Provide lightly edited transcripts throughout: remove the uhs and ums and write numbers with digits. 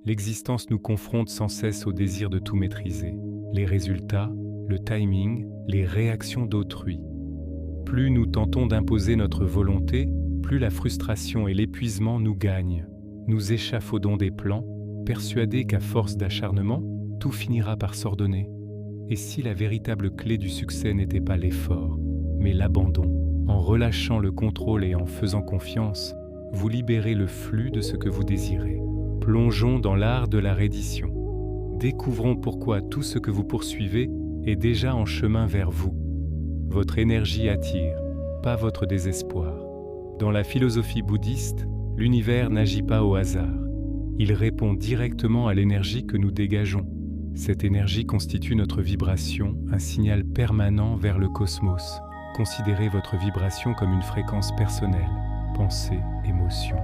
L'existence nous confronte sans cesse au désir de tout maîtriser. Les résultats, le timing, les réactions d'autrui. Plus nous tentons d'imposer notre volonté, plus la frustration et l'épuisement nous gagnent. Nous échafaudons des plans, persuadés qu'à force d'acharnement, tout finira par s'ordonner. Et si la véritable clé du succès n'était pas l'effort, mais l'abandon? En relâchant le contrôle et en faisant confiance, vous libérez le flux de ce que vous désirez. Plongeons dans l'art de la reddition. Découvrons pourquoi tout ce que vous poursuivez est déjà en chemin vers vous. Votre énergie attire, pas votre désespoir. Dans la philosophie bouddhiste, l'univers n'agit pas au hasard. Il répond directement à l'énergie que nous dégageons. Cette énergie constitue notre vibration, un signal permanent vers le cosmos. Considérez votre vibration comme une fréquence personnelle. Pensée, émotion,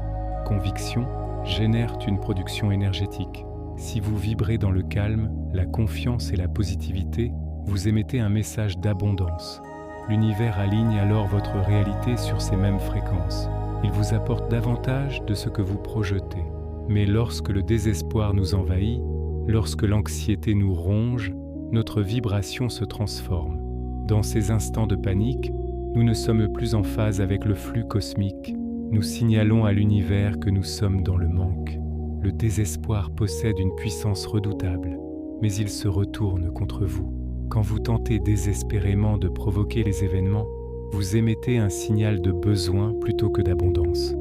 conviction génèrent une production énergétique. Si vous vibrez dans le calme, la confiance et la positivité, vous émettez un message d'abondance. L'univers aligne alors votre réalité sur ces mêmes fréquences. Il vous apporte davantage de ce que vous projetez. Mais lorsque le désespoir nous envahit, lorsque l'anxiété nous ronge, notre vibration se transforme. Dans ces instants de panique, nous ne sommes plus en phase avec le flux cosmique. Nous signalons à l'univers que nous sommes dans le manque. Le désespoir possède une puissance redoutable, mais il se retourne contre vous. Quand vous tentez désespérément de provoquer les événements, vous émettez un signal de besoin plutôt que d'abondance.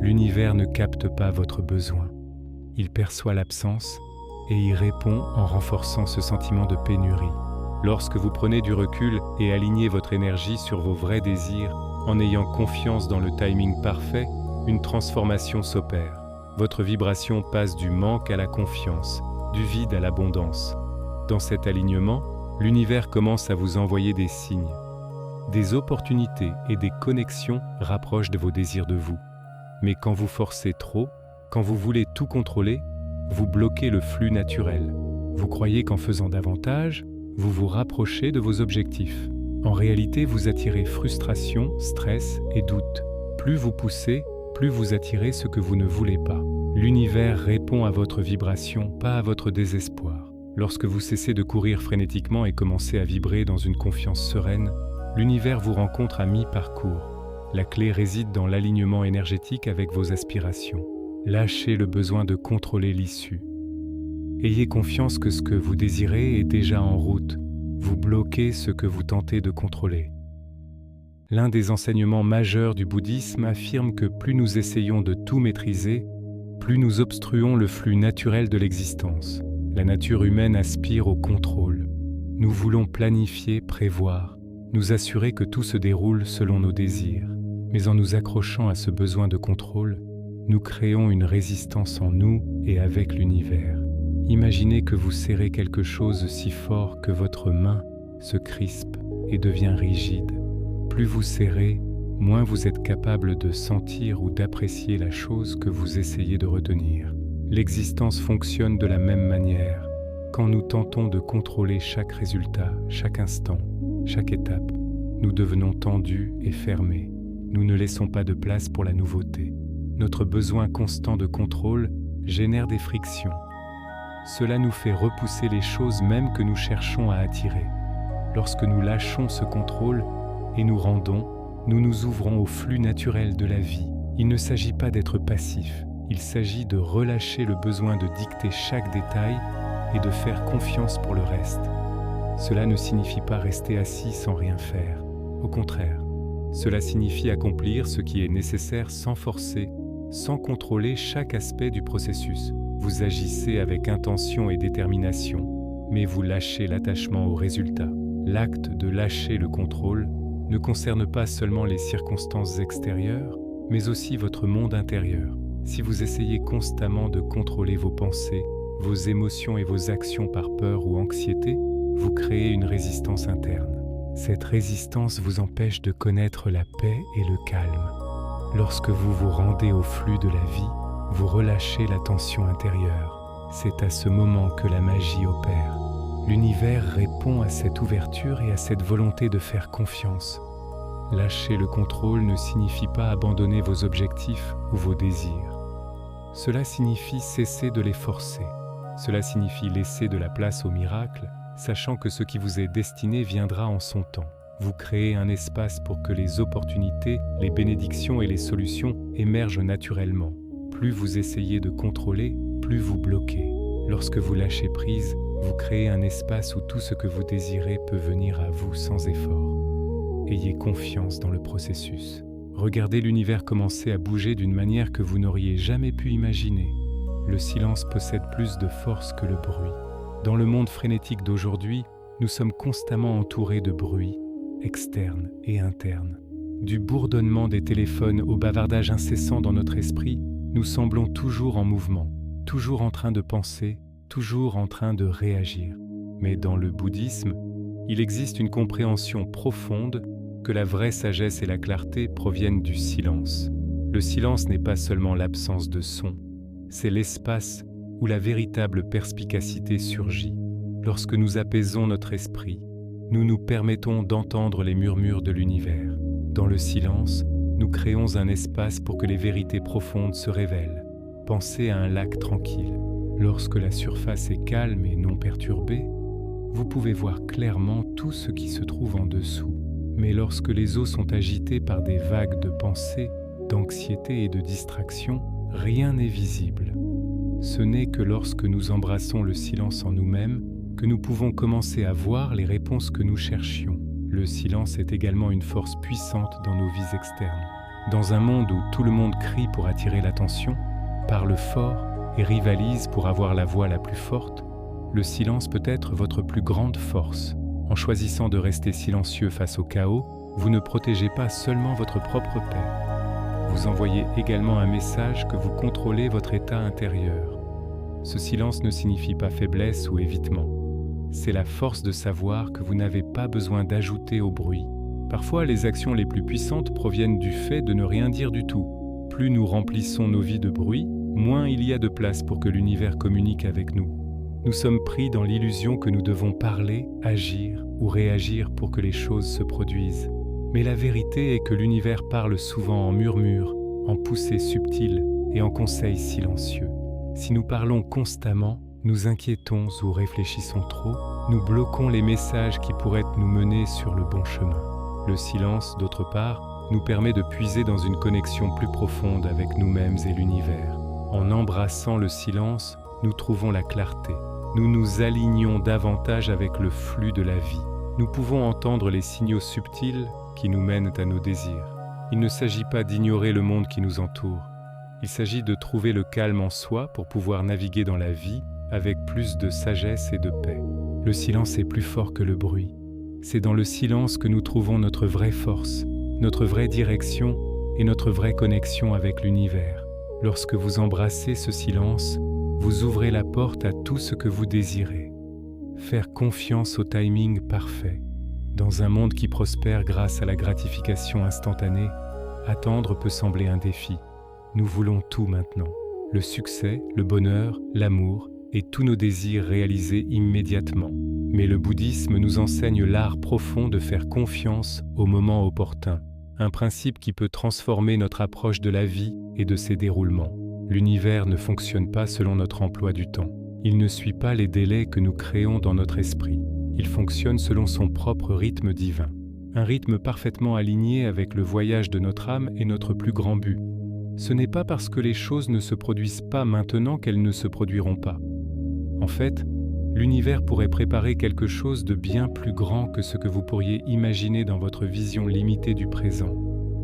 L'univers ne capte pas votre besoin. Il perçoit l'absence et y répond en renforçant ce sentiment de pénurie. Lorsque vous prenez du recul et alignez votre énergie sur vos vrais désirs, en ayant confiance dans le timing parfait, une transformation s'opère. Votre vibration passe du manque à la confiance, du vide à l'abondance. Dans cet alignement, l'univers commence à vous envoyer des signes. Des opportunités et des connexions rapprochent de vos désirs de vous. Mais quand vous forcez trop, quand vous voulez tout contrôler, vous bloquez le flux naturel. Vous croyez qu'en faisant davantage, vous vous rapprochez de vos objectifs. En réalité, vous attirez frustration, stress et doute. Plus vous poussez, plus vous attirez ce que vous ne voulez pas. L'univers répond à votre vibration, pas à votre désespoir. Lorsque vous cessez de courir frénétiquement et commencez à vibrer dans une confiance sereine, l'univers vous rencontre à mi-parcours. La clé réside dans l'alignement énergétique avec vos aspirations. Lâchez le besoin de contrôler l'issue. Ayez confiance que ce que vous désirez est déjà en route. Vous bloquez ce que vous tentez de contrôler. L'un des enseignements majeurs du bouddhisme affirme que plus nous essayons de tout maîtriser, plus nous obstruons le flux naturel de l'existence. La nature humaine aspire au contrôle. Nous voulons planifier, prévoir, nous assurer que tout se déroule selon nos désirs. Mais en nous accrochant à ce besoin de contrôle, nous créons une résistance en nous et avec l'univers. Imaginez que vous serrez quelque chose si fort que votre main se crispe et devient rigide. Plus vous serrez, moins vous êtes capable de sentir ou d'apprécier la chose que vous essayez de retenir. L'existence fonctionne de la même manière. Quand nous tentons de contrôler chaque résultat, chaque instant, chaque étape, nous devenons tendus et fermés. Nous ne laissons pas de place pour la nouveauté. Notre besoin constant de contrôle génère des frictions. Cela nous fait repousser les choses même que nous cherchons à attirer. Lorsque nous lâchons ce contrôle et nous rendons, nous nous ouvrons au flux naturel de la vie. Il ne s'agit pas d'être passif. Il s'agit de relâcher le besoin de dicter chaque détail et de faire confiance pour le reste. Cela ne signifie pas rester assis sans rien faire. Au contraire, cela signifie accomplir ce qui est nécessaire sans forcer, sans contrôler chaque aspect du processus. Vous agissez avec intention et détermination, mais vous lâchez l'attachement au résultat. L'acte de lâcher le contrôle ne concerne pas seulement les circonstances extérieures, mais aussi votre monde intérieur. Si vous essayez constamment de contrôler vos pensées, vos émotions et vos actions par peur ou anxiété, vous créez une résistance interne. Cette résistance vous empêche de connaître la paix et le calme. Lorsque vous vous rendez au flux de la vie, vous relâchez la tension intérieure. C'est à ce moment que la magie opère. L'univers répond à cette ouverture et à cette volonté de faire confiance. Lâcher le contrôle ne signifie pas abandonner vos objectifs ou vos désirs. Cela signifie cesser de les forcer. Cela signifie laisser de la place au miracle, sachant que ce qui vous est destiné viendra en son temps. Vous créez un espace pour que les opportunités, les bénédictions et les solutions émergent naturellement. Plus vous essayez de contrôler, plus vous bloquez. Lorsque vous lâchez prise, vous créez un espace où tout ce que vous désirez peut venir à vous sans effort. Ayez confiance dans le processus. Regardez l'univers commencer à bouger d'une manière que vous n'auriez jamais pu imaginer. Le silence possède plus de force que le bruit. Dans le monde frénétique d'aujourd'hui, nous sommes constamment entourés de bruit, externe et interne. Du bourdonnement des téléphones au bavardage incessant dans notre esprit, nous semblons toujours en mouvement, toujours en train de penser, toujours en train de réagir. Mais dans le bouddhisme, il existe une compréhension profonde que la vraie sagesse et la clarté proviennent du silence. Le silence n'est pas seulement l'absence de son, c'est l'espace où la véritable perspicacité surgit. Lorsque nous apaisons notre esprit, nous nous permettons d'entendre les murmures de l'univers. Dans le silence, nous créons un espace pour que les vérités profondes se révèlent. Pensez à un lac tranquille. Lorsque la surface est calme et non perturbée, vous pouvez voir clairement tout ce qui se trouve en dessous. Mais lorsque les eaux sont agitées par des vagues de pensée, d'anxiété et de distraction, rien n'est visible. Ce n'est que lorsque nous embrassons le silence en nous-mêmes que nous pouvons commencer à voir les réponses que nous cherchions. Le silence est également une force puissante dans nos vies externes. Dans un monde où tout le monde crie pour attirer l'attention, parle fort et rivalise pour avoir la voix la plus forte, le silence peut être votre plus grande force. En choisissant de rester silencieux face au chaos, vous ne protégez pas seulement votre propre paix. Vous envoyez également un message que vous contrôlez votre état intérieur. Ce silence ne signifie pas faiblesse ou évitement. C'est la force de savoir que vous n'avez pas besoin d'ajouter au bruit. Parfois, les actions les plus puissantes proviennent du fait de ne rien dire du tout. Plus nous remplissons nos vies de bruit, moins il y a de place pour que l'univers communique avec nous. Nous sommes pris dans l'illusion que nous devons parler, agir ou réagir pour que les choses se produisent. Mais la vérité est que l'univers parle souvent en murmures, en poussées subtiles et en conseils silencieux. Si nous parlons constamment, nous inquiétons ou réfléchissons trop, nous bloquons les messages qui pourraient nous mener sur le bon chemin. Le silence, d'autre part, nous permet de puiser dans une connexion plus profonde avec nous-mêmes et l'univers. En embrassant le silence, nous trouvons la clarté. Nous nous alignons davantage avec le flux de la vie. Nous pouvons entendre les signaux subtils qui nous mènent à nos désirs. Il ne s'agit pas d'ignorer le monde qui nous entoure. Il s'agit de trouver le calme en soi pour pouvoir naviguer dans la vie avec plus de sagesse et de paix. Le silence est plus fort que le bruit. C'est dans le silence que nous trouvons notre vraie force, notre vraie direction et notre vraie connexion avec l'univers. Lorsque vous embrassez ce silence, vous ouvrez la porte à tout ce que vous désirez. Faire confiance au timing parfait. Dans un monde qui prospère grâce à la gratification instantanée, attendre peut sembler un défi. Nous voulons tout maintenant. Le succès, le bonheur, l'amour et tous nos désirs réalisés immédiatement. Mais le bouddhisme nous enseigne l'art profond de faire confiance au moment opportun, un principe qui peut transformer notre approche de la vie et de ses déroulements. L'univers ne fonctionne pas selon notre emploi du temps. Il ne suit pas les délais que nous créons dans notre esprit. Il fonctionne selon son propre rythme divin. Un rythme parfaitement aligné avec le voyage de notre âme et notre plus grand but. Ce n'est pas parce que les choses ne se produisent pas maintenant qu'elles ne se produiront pas. En fait, l'univers pourrait préparer quelque chose de bien plus grand que ce que vous pourriez imaginer dans votre vision limitée du présent.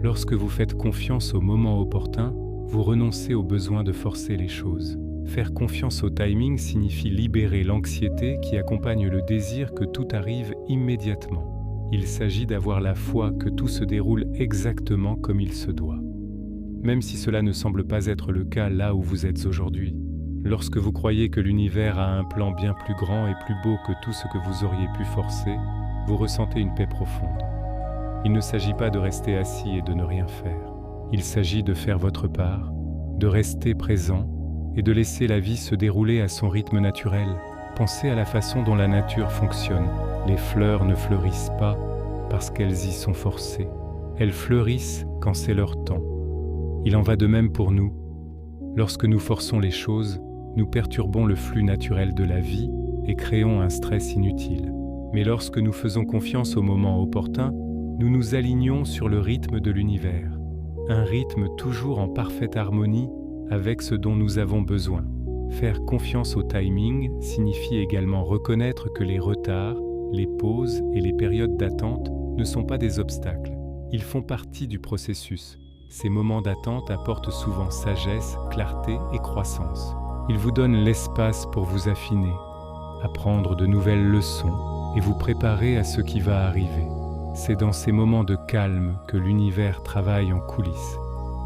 Lorsque vous faites confiance au moment opportun, vous renoncez au besoin de forcer les choses. Faire confiance au timing signifie libérer l'anxiété qui accompagne le désir que tout arrive immédiatement. Il s'agit d'avoir la foi que tout se déroule exactement comme il se doit. Même si cela ne semble pas être le cas là où vous êtes aujourd'hui. Lorsque vous croyez que l'univers a un plan bien plus grand et plus beau que tout ce que vous auriez pu forcer, vous ressentez une paix profonde. Il ne s'agit pas de rester assis et de ne rien faire. Il s'agit de faire votre part, de rester présent et de laisser la vie se dérouler à son rythme naturel. Pensez à la façon dont la nature fonctionne. Les fleurs ne fleurissent pas parce qu'elles y sont forcées. Elles fleurissent quand c'est leur temps. Il en va de même pour nous. Lorsque nous forçons les choses, nous perturbons le flux naturel de la vie et créons un stress inutile. Mais lorsque nous faisons confiance au moment opportun, nous nous alignons sur le rythme de l'univers, un rythme toujours en parfaite harmonie avec ce dont nous avons besoin. Faire confiance au timing signifie également reconnaître que les retards, les pauses et les périodes d'attente ne sont pas des obstacles. Ils font partie du processus. Ces moments d'attente apportent souvent sagesse, clarté et croissance. Ils vous donnent l'espace pour vous affiner, apprendre de nouvelles leçons et vous préparer à ce qui va arriver. C'est dans ces moments de calme que l'univers travaille en coulisses.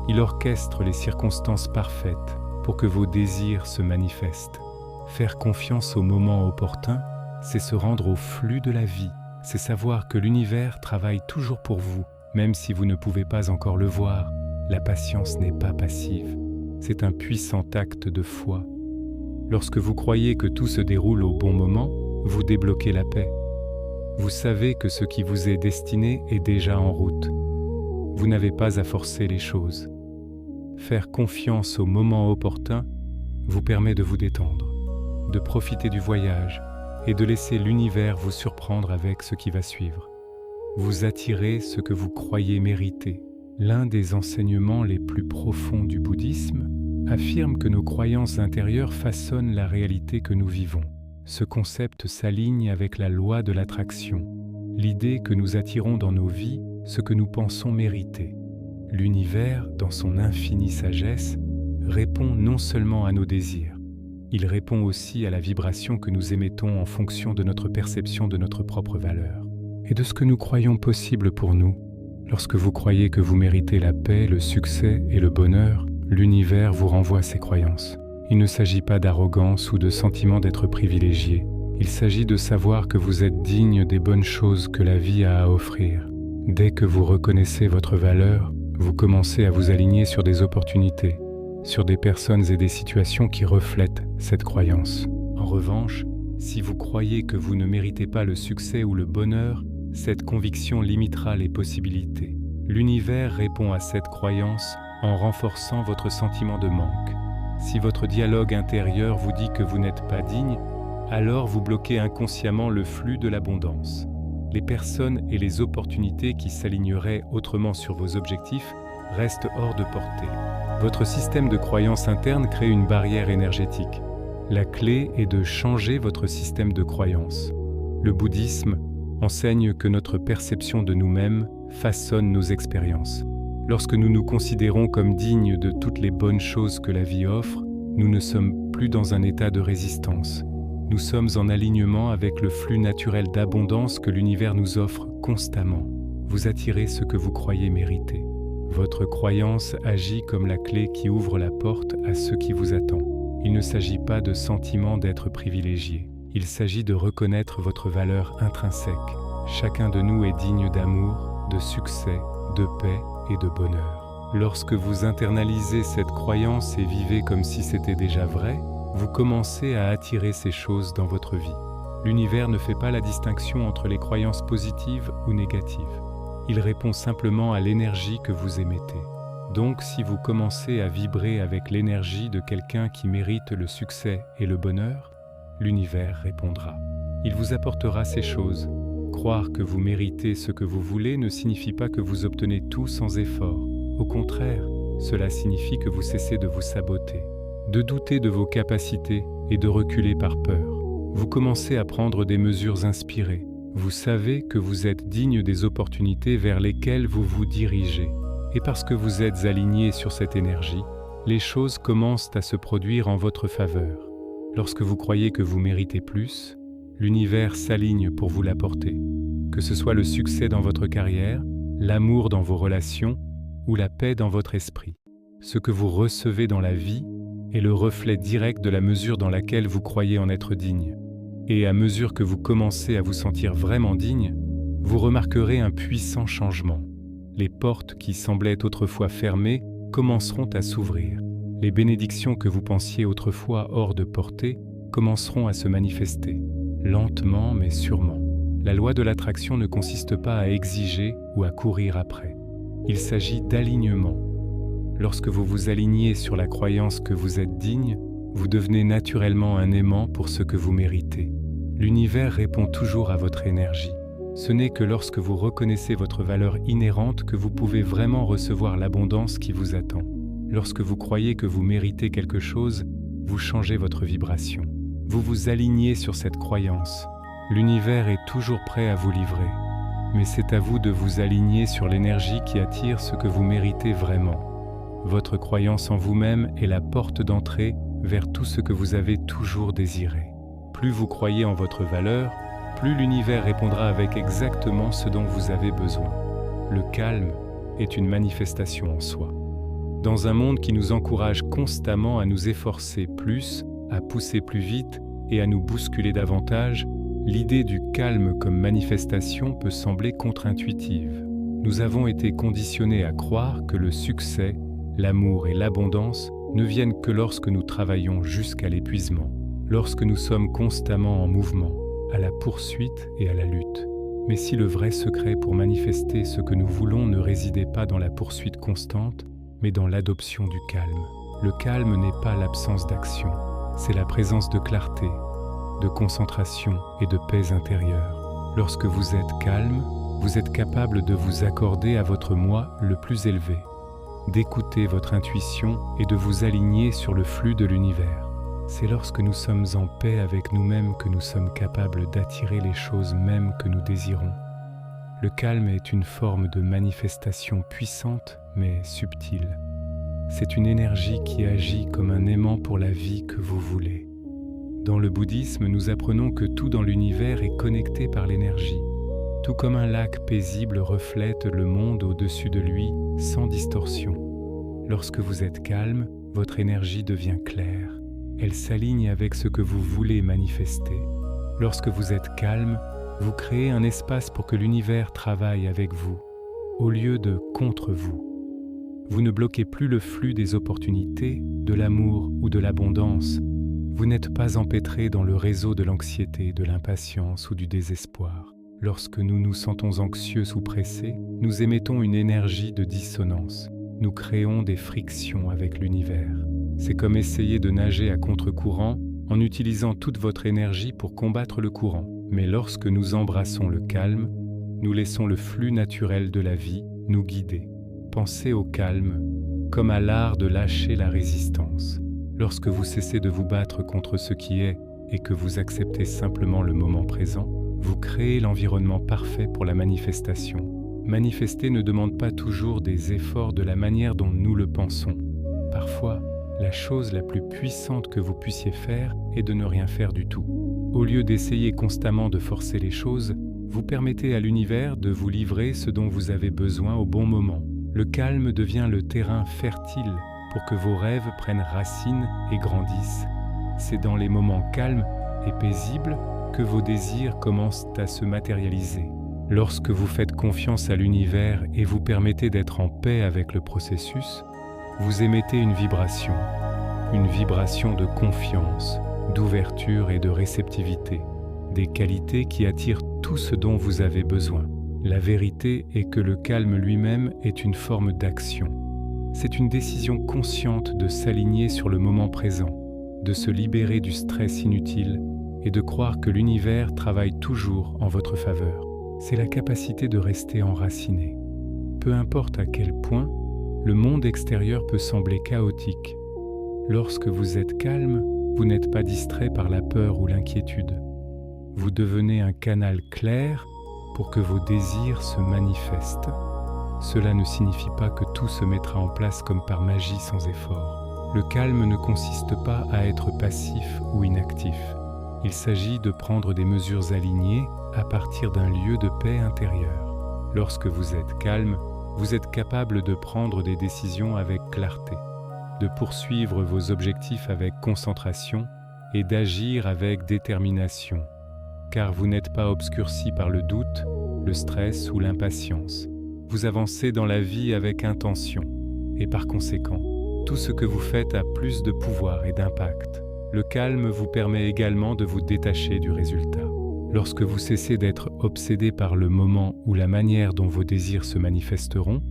Il orchestre les circonstances parfaites pour que vos désirs se manifestent. Faire confiance au moment opportun, c'est se rendre au flux de la vie. C'est savoir que l'univers travaille toujours pour vous, même si vous ne pouvez pas encore le voir. La patience n'est pas passive. C'est un puissant acte de foi. Lorsque vous croyez que tout se déroule au bon moment, vous débloquez la paix. Vous savez que ce qui vous est destiné est déjà en route. Vous n'avez pas à forcer les choses. Faire confiance au moment opportun vous permet de vous détendre, de profiter du voyage et de laisser l'univers vous surprendre avec ce qui va suivre. Vous attirez ce que vous croyez mériter. L'un des enseignements les plus profonds du bouddhisme affirme que nos croyances intérieures façonnent la réalité que nous vivons. Ce concept s'aligne avec la loi de l'attraction, l'idée que nous attirons dans nos vies ce que nous pensons mériter. L'univers, dans son infinie sagesse, répond non seulement à nos désirs, il répond aussi à la vibration que nous émettons en fonction de notre perception de notre propre valeur et de ce que nous croyons possible pour nous. Lorsque vous croyez que vous méritez la paix, le succès et le bonheur, l'univers vous renvoie ces croyances. Il ne s'agit pas d'arrogance ou de sentiment d'être privilégié. Il s'agit de savoir que vous êtes digne des bonnes choses que la vie a à offrir. Dès que vous reconnaissez votre valeur, vous commencez à vous aligner sur des opportunités, sur des personnes et des situations qui reflètent cette croyance. En revanche, si vous croyez que vous ne méritez pas le succès ou le bonheur, cette conviction limitera les possibilités. L'univers répond à cette croyance en renforçant votre sentiment de manque. Si votre dialogue intérieur vous dit que vous n'êtes pas digne, alors vous bloquez inconsciemment le flux de l'abondance. Les personnes et les opportunités qui s'aligneraient autrement sur vos objectifs restent hors de portée. Votre système de croyance interne crée une barrière énergétique. La clé est de changer votre système de croyance. Le bouddhisme enseigne que notre perception de nous-mêmes façonne nos expériences. Lorsque nous nous considérons comme dignes de toutes les bonnes choses que la vie offre, nous ne sommes plus dans un état de résistance. Nous sommes en alignement avec le flux naturel d'abondance que l'univers nous offre constamment. Vous attirez ce que vous croyez mériter. Votre croyance agit comme la clé qui ouvre la porte à ce qui vous attend. Il ne s'agit pas de sentiment d'être privilégié. Il s'agit de reconnaître votre valeur intrinsèque. Chacun de nous est digne d'amour, de succès, de paix et de bonheur. Lorsque vous internalisez cette croyance et vivez comme si c'était déjà vrai, vous commencez à attirer ces choses dans votre vie. L'univers ne fait pas la distinction entre les croyances positives ou négatives. Il répond simplement à l'énergie que vous émettez. Donc, si vous commencez à vibrer avec l'énergie de quelqu'un qui mérite le succès et le bonheur, l'univers répondra. Il vous apportera ces choses. Croire que vous méritez ce que vous voulez ne signifie pas que vous obtenez tout sans effort. Au contraire, cela signifie que vous cessez de vous saboter, de douter de vos capacités et de reculer par peur. Vous commencez à prendre des mesures inspirées. Vous savez que vous êtes digne des opportunités vers lesquelles vous vous dirigez. Et parce que vous êtes aligné sur cette énergie, les choses commencent à se produire en votre faveur. Lorsque vous croyez que vous méritez plus, l'univers s'aligne pour vous l'apporter. Que ce soit le succès dans votre carrière, l'amour dans vos relations ou la paix dans votre esprit. Ce que vous recevez dans la vie est le reflet direct de la mesure dans laquelle vous croyez en être digne. Et à mesure que vous commencez à vous sentir vraiment digne, vous remarquerez un puissant changement. Les portes qui semblaient autrefois fermées commenceront à s'ouvrir. Les bénédictions que vous pensiez autrefois hors de portée commenceront à se manifester, lentement mais sûrement. La loi de l'attraction ne consiste pas à exiger ou à courir après. Il s'agit d'alignement. Lorsque vous vous alignez sur la croyance que vous êtes digne, vous devenez naturellement un aimant pour ce que vous méritez. L'univers répond toujours à votre énergie. Ce n'est que lorsque vous reconnaissez votre valeur inhérente que vous pouvez vraiment recevoir l'abondance qui vous attend. Lorsque vous croyez que vous méritez quelque chose, vous changez votre vibration. Vous vous alignez sur cette croyance. L'univers est toujours prêt à vous livrer. Mais c'est à vous de vous aligner sur l'énergie qui attire ce que vous méritez vraiment. Votre croyance en vous-même est la porte d'entrée vers tout ce que vous avez toujours désiré. Plus vous croyez en votre valeur, plus l'univers répondra avec exactement ce dont vous avez besoin. Le calme est une manifestation en soi. Dans un monde qui nous encourage constamment à nous efforcer plus, à pousser plus vite et à nous bousculer davantage, l'idée du calme comme manifestation peut sembler contre-intuitive. Nous avons été conditionnés à croire que le succès, l'amour et l'abondance ne viennent que lorsque nous travaillons jusqu'à l'épuisement, lorsque nous sommes constamment en mouvement, à la poursuite et à la lutte. Mais si le vrai secret pour manifester ce que nous voulons ne résidait pas dans la poursuite constante, mais dans l'adoption du calme. Le calme n'est pas l'absence d'action, c'est la présence de clarté, de concentration et de paix intérieure. Lorsque vous êtes calme, vous êtes capable de vous accorder à votre moi le plus élevé, d'écouter votre intuition et de vous aligner sur le flux de l'univers. C'est lorsque nous sommes en paix avec nous-mêmes que nous sommes capables d'attirer les choses mêmes que nous désirons. Le calme est une forme de manifestation puissante mais subtile. C'est une énergie qui agit comme un aimant pour la vie que vous voulez. Dans le bouddhisme, nous apprenons que tout dans l'univers est connecté par l'énergie. Tout comme un lac paisible reflète le monde au-dessus de lui sans distorsion. Lorsque vous êtes calme, votre énergie devient claire. Elle s'aligne avec ce que vous voulez manifester. Lorsque vous êtes calme, vous créez un espace pour que l'univers travaille avec vous, au lieu de contre vous. Vous ne bloquez plus le flux des opportunités, de l'amour ou de l'abondance. Vous n'êtes pas empêtré dans le réseau de l'anxiété, de l'impatience ou du désespoir. Lorsque nous nous sentons anxieux ou pressés, nous émettons une énergie de dissonance. Nous créons des frictions avec l'univers. C'est comme essayer de nager à contre-courant en utilisant toute votre énergie pour combattre le courant. Mais lorsque nous embrassons le calme, nous laissons le flux naturel de la vie nous guider. Pensez au calme comme à l'art de lâcher la résistance. Lorsque vous cessez de vous battre contre ce qui est et que vous acceptez simplement le moment présent, vous créez l'environnement parfait pour la manifestation. Manifester ne demande pas toujours des efforts de la manière dont nous le pensons. Parfois, la chose la plus puissante que vous puissiez faire est de ne rien faire du tout. Au lieu d'essayer constamment de forcer les choses, vous permettez à l'univers de vous livrer ce dont vous avez besoin au bon moment. Le calme devient le terrain fertile pour que vos rêves prennent racine et grandissent. C'est dans les moments calmes et paisibles que vos désirs commencent à se matérialiser. Lorsque vous faites confiance à l'univers et vous permettez d'être en paix avec le processus, vous émettez une vibration de confiance, d'ouverture et de réceptivité, des qualités qui attirent tout ce dont vous avez besoin. La vérité est que le calme lui-même est une forme d'action. C'est une décision consciente de s'aligner sur le moment présent, de se libérer du stress inutile et de croire que l'univers travaille toujours en votre faveur. C'est la capacité de rester enraciné. Peu importe à quel point, le monde extérieur peut sembler chaotique. Lorsque vous êtes calme, vous n'êtes pas distrait par la peur ou l'inquiétude. Vous devenez un canal clair pour que vos désirs se manifestent. Cela ne signifie pas que tout se mettra en place comme par magie sans effort. Le calme ne consiste pas à être passif ou inactif. Il s'agit de prendre des mesures alignées à partir d'un lieu de paix intérieure. Lorsque vous êtes calme, vous êtes capable de prendre des décisions avec clarté, de poursuivre vos objectifs avec concentration et d'agir avec détermination, car vous n'êtes pas obscurci par le doute, le stress ou l'impatience. Vous avancez dans la vie avec intention et par conséquent, tout ce que vous faites a plus de pouvoir et d'impact. Le calme vous permet également de vous détacher du résultat. Lorsque vous cessez d'être obsédé par le moment ou la manière dont vos désirs se manifesteront,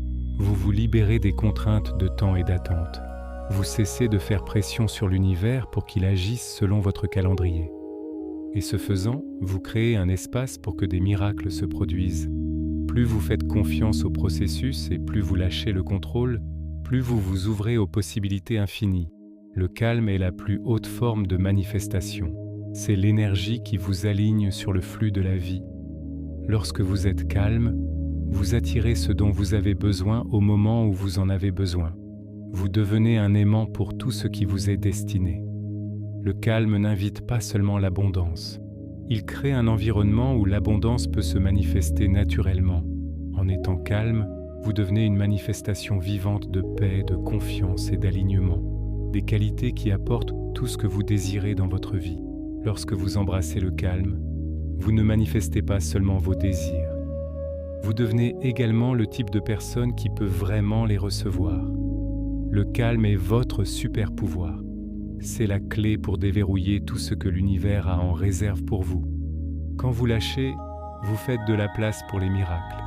vous vous libérez des contraintes de temps et d'attente. Vous cessez de faire pression sur l'univers pour qu'il agisse selon votre calendrier. Et ce faisant, vous créez un espace pour que des miracles se produisent. Plus vous faites confiance au processus et plus vous lâchez le contrôle, plus vous vous ouvrez aux possibilités infinies. Le calme est la plus haute forme de manifestation. C'est l'énergie qui vous aligne sur le flux de la vie. Lorsque vous êtes calme, vous attirez ce dont vous avez besoin au moment où vous en avez besoin. Vous devenez un aimant pour tout ce qui vous est destiné. Le calme n'invite pas seulement l'abondance. Il crée un environnement où l'abondance peut se manifester naturellement. En étant calme, vous devenez une manifestation vivante de paix, de confiance et d'alignement. Des qualités qui apportent tout ce que vous désirez dans votre vie. Lorsque vous embrassez le calme, vous ne manifestez pas seulement vos désirs. Vous devenez également le type de personne qui peut vraiment les recevoir. Le calme est votre super pouvoir. C'est la clé pour déverrouiller tout ce que l'univers a en réserve pour vous. Quand vous lâchez, vous faites de la place pour les miracles.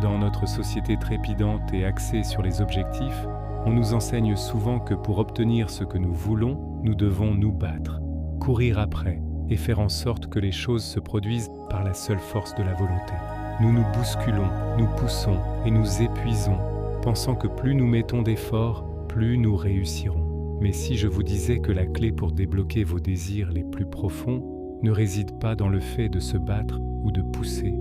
Dans notre société trépidante et axée sur les objectifs, on nous enseigne souvent que pour obtenir ce que nous voulons, nous devons nous battre, courir après et faire en sorte que les choses se produisent par la seule force de la volonté. Nous nous bousculons, nous poussons et nous épuisons, pensant que plus nous mettons d'efforts, plus nous réussirons. Mais si je vous disais que la clé pour débloquer vos désirs les plus profonds ne réside pas dans le fait de se battre ou de pousser,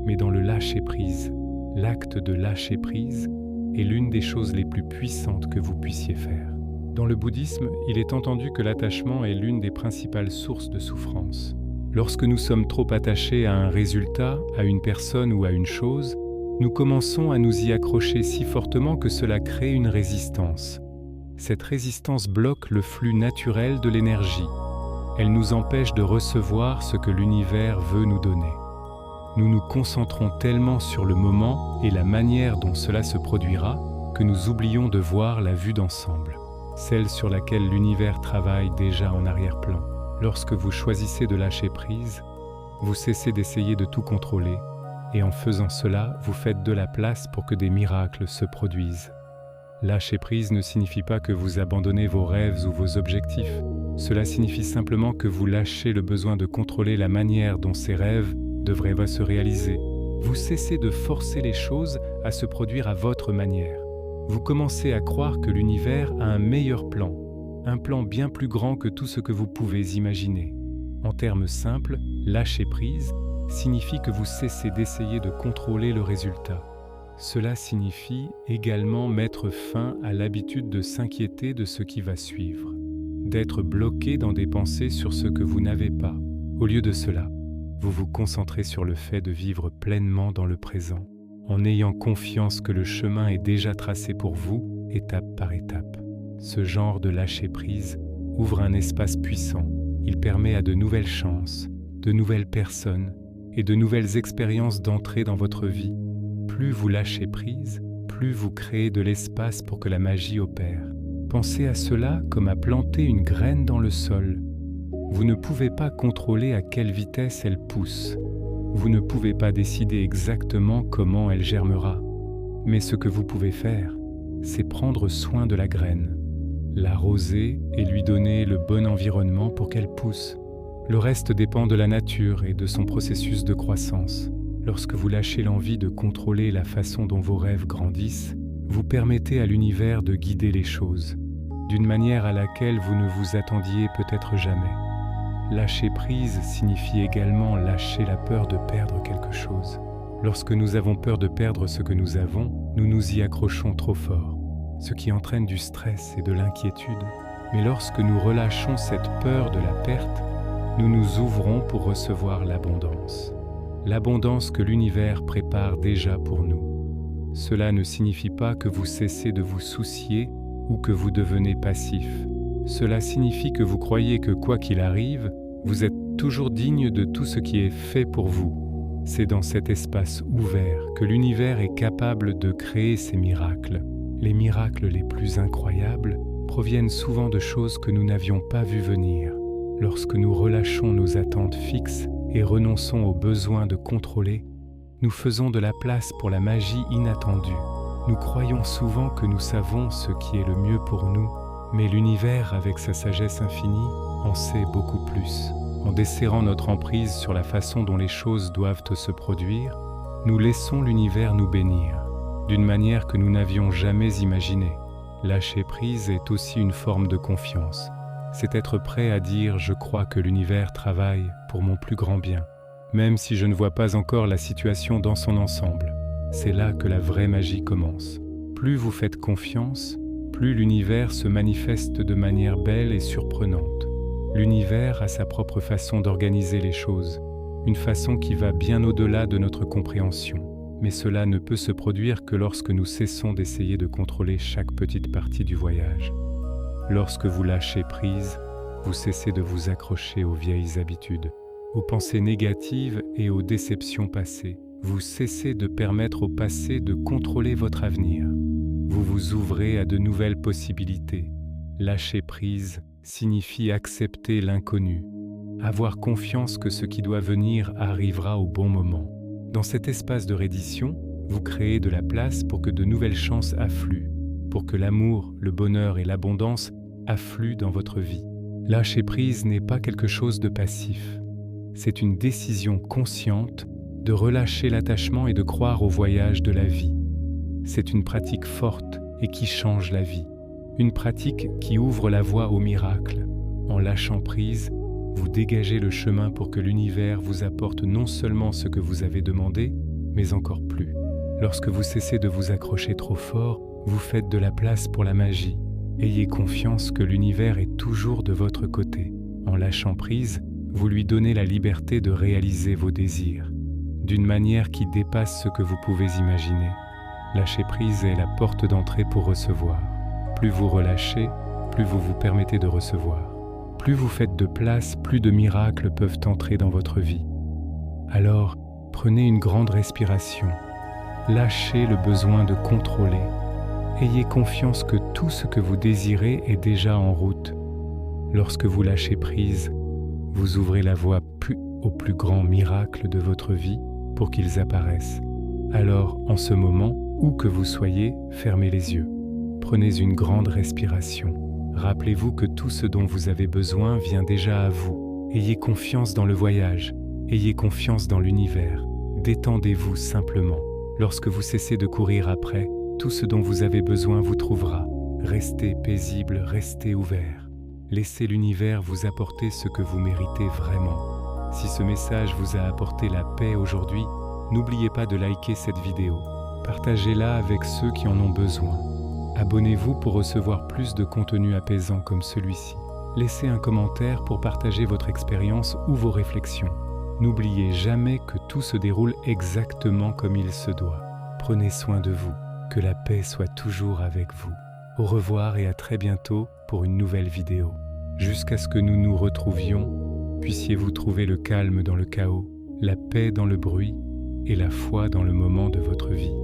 mais dans le lâcher-prise. L'acte de lâcher-prise est l'une des choses les plus puissantes que vous puissiez faire. Dans le bouddhisme, il est entendu que l'attachement est l'une des principales sources de souffrance. Lorsque nous sommes trop attachés à un résultat, à une personne ou à une chose, nous commençons à nous y accrocher si fortement que cela crée une résistance. Cette résistance bloque le flux naturel de l'énergie. Elle nous empêche de recevoir ce que l'univers veut nous donner. Nous nous concentrons tellement sur le moment et la manière dont cela se produira que nous oublions de voir la vue d'ensemble, celle sur laquelle l'univers travaille déjà en arrière-plan. Lorsque vous choisissez de lâcher prise, vous cessez d'essayer de tout contrôler et en faisant cela, vous faites de la place pour que des miracles se produisent. Lâcher prise ne signifie pas que vous abandonnez vos rêves ou vos objectifs. Cela signifie simplement que vous lâchez le besoin de contrôler la manière dont ces rêves devraient se réaliser. Vous cessez de forcer les choses à se produire à votre manière. Vous commencez à croire que l'univers a un meilleur plan, un plan bien plus grand que tout ce que vous pouvez imaginer. En termes simples, lâcher prise signifie que vous cessez d'essayer de contrôler le résultat. Cela signifie également mettre fin à l'habitude de s'inquiéter de ce qui va suivre, d'être bloqué dans des pensées sur ce que vous n'avez pas. Au lieu de cela, vous vous concentrez sur le fait de vivre pleinement dans le présent, en ayant confiance que le chemin est déjà tracé pour vous, étape par étape. Ce genre de lâcher-prise ouvre un espace puissant. Il permet à de nouvelles chances, de nouvelles personnes et de nouvelles expériences d'entrer dans votre vie. Plus vous lâchez prise, plus vous créez de l'espace pour que la magie opère. Pensez à cela comme à planter une graine dans le sol. Vous ne pouvez pas contrôler à quelle vitesse elle pousse. Vous ne pouvez pas décider exactement comment elle germera. Mais ce que vous pouvez faire, c'est prendre soin de la graine, l'arroser et lui donner le bon environnement pour qu'elle pousse. Le reste dépend de la nature et de son processus de croissance. Lorsque vous lâchez l'envie de contrôler la façon dont vos rêves grandissent, vous permettez à l'univers de guider les choses, d'une manière à laquelle vous ne vous attendiez peut-être jamais. Lâcher prise signifie également lâcher la peur de perdre quelque chose. Lorsque nous avons peur de perdre ce que nous avons, nous nous y accrochons trop fort, ce qui entraîne du stress et de l'inquiétude. Mais lorsque nous relâchons cette peur de la perte, nous nous ouvrons pour recevoir l'abondance. L'abondance que l'univers prépare déjà pour nous. Cela ne signifie pas que vous cessez de vous soucier ou que vous devenez passif. Cela signifie que vous croyez que quoi qu'il arrive, vous êtes toujours digne de tout ce qui est fait pour vous. C'est dans cet espace ouvert que l'univers est capable de créer ces miracles. Les miracles les plus incroyables proviennent souvent de choses que nous n'avions pas vues venir. Lorsque nous relâchons nos attentes fixes et renonçons au besoin de contrôler, nous faisons de la place pour la magie inattendue. Nous croyons souvent que nous savons ce qui est le mieux pour nous, mais l'univers, avec sa sagesse infinie, en sait beaucoup plus. En desserrant notre emprise sur la façon dont les choses doivent se produire, nous laissons l'univers nous bénir, d'une manière que nous n'avions jamais imaginée. Lâcher prise est aussi une forme de confiance. C'est être prêt à dire « je crois que l'univers travaille pour mon plus grand bien », même si je ne vois pas encore la situation dans son ensemble. C'est là que la vraie magie commence. Plus vous faites confiance, plus l'univers se manifeste de manière belle et surprenante. L'univers a sa propre façon d'organiser les choses, une façon qui va bien au-delà de notre compréhension. Mais cela ne peut se produire que lorsque nous cessons d'essayer de contrôler chaque petite partie du voyage. Lorsque vous lâchez prise, vous cessez de vous accrocher aux vieilles habitudes, aux pensées négatives et aux déceptions passées. Vous cessez de permettre au passé de contrôler votre avenir. Vous vous ouvrez à de nouvelles possibilités. Lâcher prise signifie accepter l'inconnu, avoir confiance que ce qui doit venir arrivera au bon moment. Dans cet espace de reddition, vous créez de la place pour que de nouvelles chances affluent, pour que l'amour, le bonheur et l'abondance affluent dans votre vie. Lâcher prise n'est pas quelque chose de passif. C'est une décision consciente de relâcher l'attachement et de croire au voyage de la vie. C'est une pratique forte et qui change la vie. Une pratique qui ouvre la voie au miracle. En lâchant prise, vous dégagez le chemin pour que l'univers vous apporte non seulement ce que vous avez demandé, mais encore plus. Lorsque vous cessez de vous accrocher trop fort, vous faites de la place pour la magie. Ayez confiance que l'univers est toujours de votre côté. En lâchant prise, vous lui donnez la liberté de réaliser vos désirs, d'une manière qui dépasse ce que vous pouvez imaginer. Lâcher prise est la porte d'entrée pour recevoir. Plus vous relâchez, plus vous vous permettez de recevoir. Plus vous faites de place, plus de miracles peuvent entrer dans votre vie. Alors, prenez une grande respiration. Lâchez le besoin de contrôler. Ayez confiance que tout ce que vous désirez est déjà en route. Lorsque vous lâchez prise, vous ouvrez la voie aux plus grands miracles de votre vie pour qu'ils apparaissent. Alors, en ce moment, où que vous soyez, fermez les yeux. Prenez une grande respiration. Rappelez-vous que tout ce dont vous avez besoin vient déjà à vous. Ayez confiance dans le voyage. Ayez confiance dans l'univers. Détendez-vous simplement. Lorsque vous cessez de courir après, tout ce dont vous avez besoin vous trouvera. Restez paisible, restez ouvert. Laissez l'univers vous apporter ce que vous méritez vraiment. Si ce message vous a apporté la paix aujourd'hui, n'oubliez pas de liker cette vidéo. Partagez-la avec ceux qui en ont besoin. Abonnez-vous pour recevoir plus de contenu apaisant comme celui-ci. Laissez un commentaire pour partager votre expérience ou vos réflexions. N'oubliez jamais que tout se déroule exactement comme il se doit. Prenez soin de vous, que la paix soit toujours avec vous. Au revoir et à très bientôt pour une nouvelle vidéo. Jusqu'à ce que nous nous retrouvions, puissiez-vous trouver le calme dans le chaos, la paix dans le bruit et la foi dans le moment de votre vie.